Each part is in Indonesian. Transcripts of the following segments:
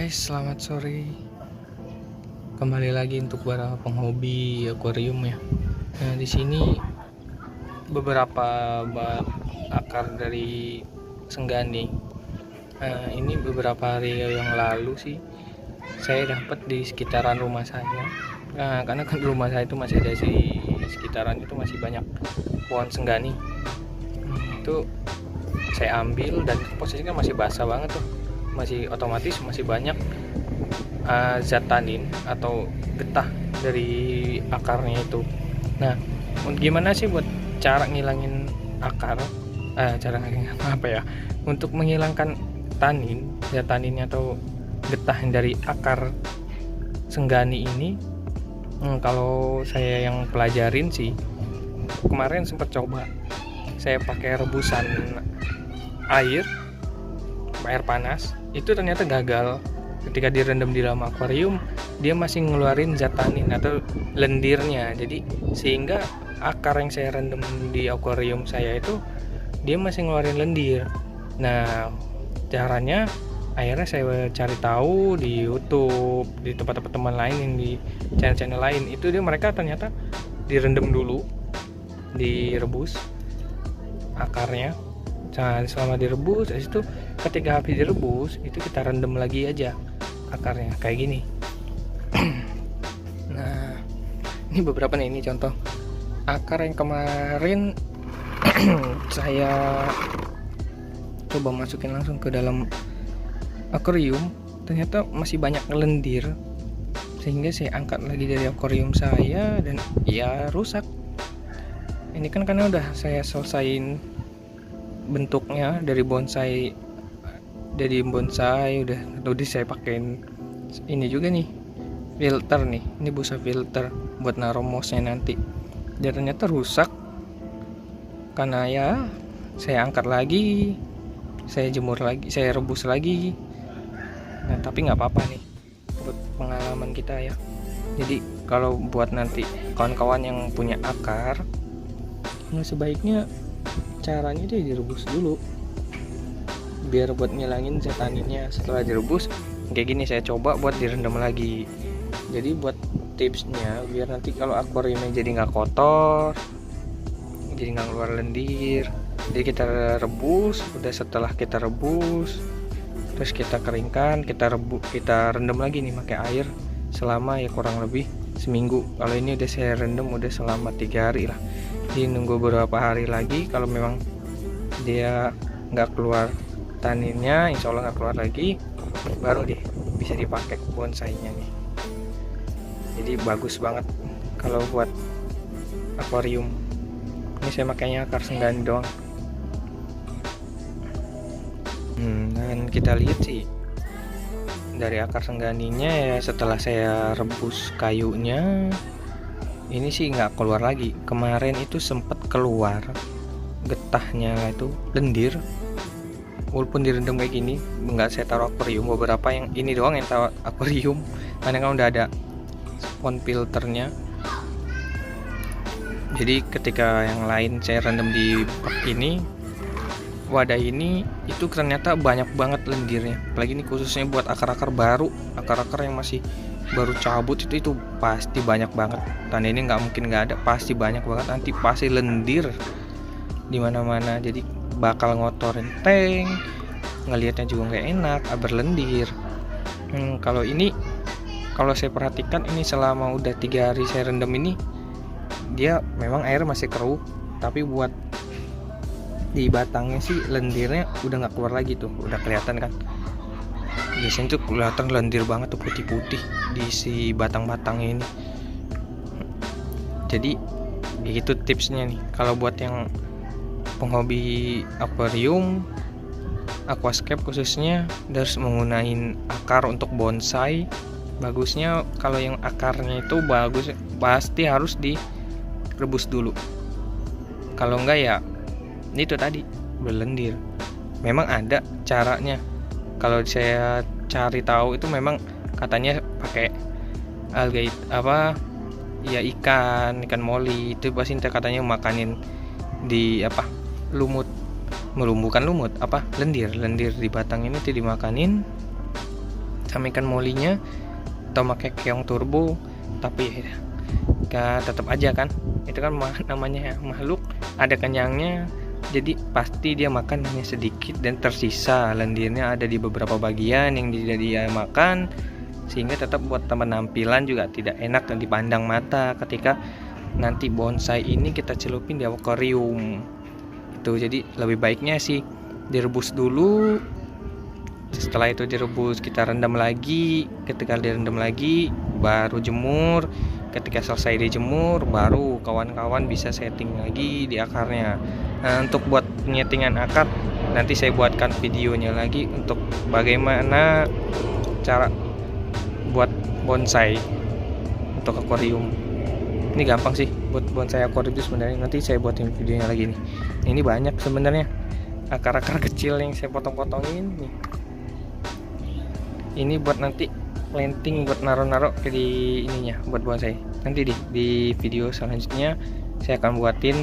guys, selamat sore. Kembali lagi untuk para penghobi akuarium ya. Nah, di sini beberapa akar dari senggani. Nah, ini beberapa hari yang lalu sih saya dapat di sekitaran rumah saya. Nah, karena kan rumah saya itu masih ada di sekitaran itu masih banyak pohon senggani. Itu saya ambil dan posisinya masih basah banget tuh. Masih otomatis masih banyak zat tanin atau getah dari akarnya itu. Nah, gimana sih buat cara ngilangin akar? Cara apa ya? Untuk menghilangkan tanin, zat taninnya atau getah dari akar senggani ini, kalau saya yang pelajarin sih, kemarin sempat coba. Saya pakai rebusan air panas, itu ternyata gagal. Ketika direndam di dalam akuarium, dia masih ngeluarin zat tanin atau lendirnya. Jadi sehingga akar yang saya rendam di akuarium saya itu dia masih ngeluarin lendir. Nah, caranya akhirnya saya cari tahu di YouTube, di tempat-tempat teman lain yang di channel-channel lain. Itu mereka ternyata direndam dulu, direbus akarnya. Nah, selama direbus, habis itu ketika habis direbus itu kita rendam lagi aja akarnya kayak gini. Nah, ini beberapa nih, ini contoh akar yang kemarin saya coba masukin langsung ke dalam akuarium, ternyata masih banyak lendir, sehingga saya angkat lagi dari akuarium saya dan ya rusak. Ini kan karena udah saya selesaiin bentuknya dari bonsai udah saya pakein ini juga nih, filter nih, ini busa filter buat naruh mossnya nanti. Dan ternyata rusak karena ya saya angkat lagi, saya jemur lagi, saya rebus lagi. Nah, tapi nggak apa-apa nih buat pengalaman kita ya. Jadi kalau buat nanti kawan-kawan yang punya akar, nah sebaiknya caranya dia direbus dulu biar buat ngilangin zat taninnya. Setelah direbus kayak gini, saya coba buat direndam lagi. Jadi buat tipsnya biar nanti kalau akuariumnya jadi nggak kotor, jadi nggak keluar lendir, jadi kita rebus. Udah setelah kita rebus terus kita keringkan, kita rendam lagi nih pakai air selama ya kurang lebih seminggu. Kalau ini udah saya rendam udah selama 3 hari lah. Jadi nunggu beberapa hari lagi, kalau memang dia nggak keluar taninnya, insya Allah nggak keluar lagi, baru deh bisa dipakai bonsainya nih. Jadi bagus banget kalau buat akuarium. Ini saya makainya akar senggani doang. Dan kita lihat sih dari akar sengganinya ya, setelah saya rebus kayunya ini sih nggak keluar lagi. Kemarin itu sempat keluar getahnya, itu lendir, walaupun direndam kayak gini. Nggak saya taruh akuarium, beberapa yang ini doang yang taruh akuarium karena kan udah ada spon filternya. Jadi ketika yang lain saya rendam di ini wadah ini, itu ternyata banyak banget lendirnya. Apalagi ini khususnya buat akar-akar baru, akar-akar yang masih baru cabut, itu pasti banyak banget. Dan ini nggak mungkin nggak ada, pasti banyak banget. Nanti pasti lendir di mana-mana, jadi bakal ngotorin tank, ngelihatnya juga nggak enak, berlendir. Kalau ini, kalau saya perhatikan ini selama udah 3 hari saya rendam ini, dia memang air masih keruh, tapi buat di batangnya sih lendirnya udah nggak keluar lagi tuh, udah kelihatan kan. Biasanya tuh kelihatan lendir banget tuh, putih-putih di si batang-batangnya ini. Jadi begitu tipsnya nih kalau buat yang penghobi akuarium, aquascape khususnya, harus menggunakan akar untuk bonsai. Bagusnya kalau yang akarnya itu bagus, pasti harus direbus dulu. Kalau enggak ya itu tadi berlendir. Memang ada caranya. Kalau saya cari tahu itu memang katanya pakai alga ya, ikan moli itu pasti katanya makanin di lendir di batang ini tuh dimakanin. sama ikan molinya atau pakai keong turbo, tapi ya tetap aja kan itu kan namanya makhluk ada kenyangnya, jadi pasti dia makan hanya sedikit dan tersisa lendirnya ada di beberapa bagian yang tidak dia makan, sehingga tetap buat penampilan juga tidak enak dan dipandang mata ketika nanti bonsai ini kita celupin di akuarium itu. Jadi lebih baiknya sih direbus dulu, setelah itu direbus kita rendam lagi, ketika direndam lagi baru jemur, ketika selesai dijemur baru kawan-kawan bisa setting lagi di akarnya. Nah, untuk buat penyetingan akar nanti saya buatkan videonya lagi untuk bagaimana cara buat bonsai untuk akuarium. Ini gampang sih buat bonsai akuarium itu sebenarnya, nanti saya buatin videonya lagi nih. Ini banyak sebenarnya akar-akar kecil yang saya potong-potongin nih. Ini buat nanti planting, buat naro-naro di ininya buat bonsai. Nanti di video selanjutnya saya akan buatin,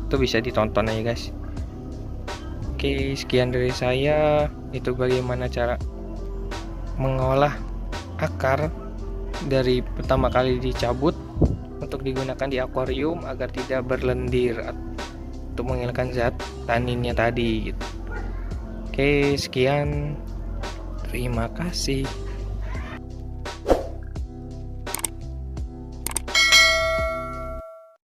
itu bisa ditonton aja guys. Oke, sekian dari saya, itu bagaimana cara mengolah akar dari pertama kali dicabut untuk digunakan di akuarium agar tidak berlendir untuk menghilangkan zat taninnya tadi gitu. Oke, sekian, terima kasih.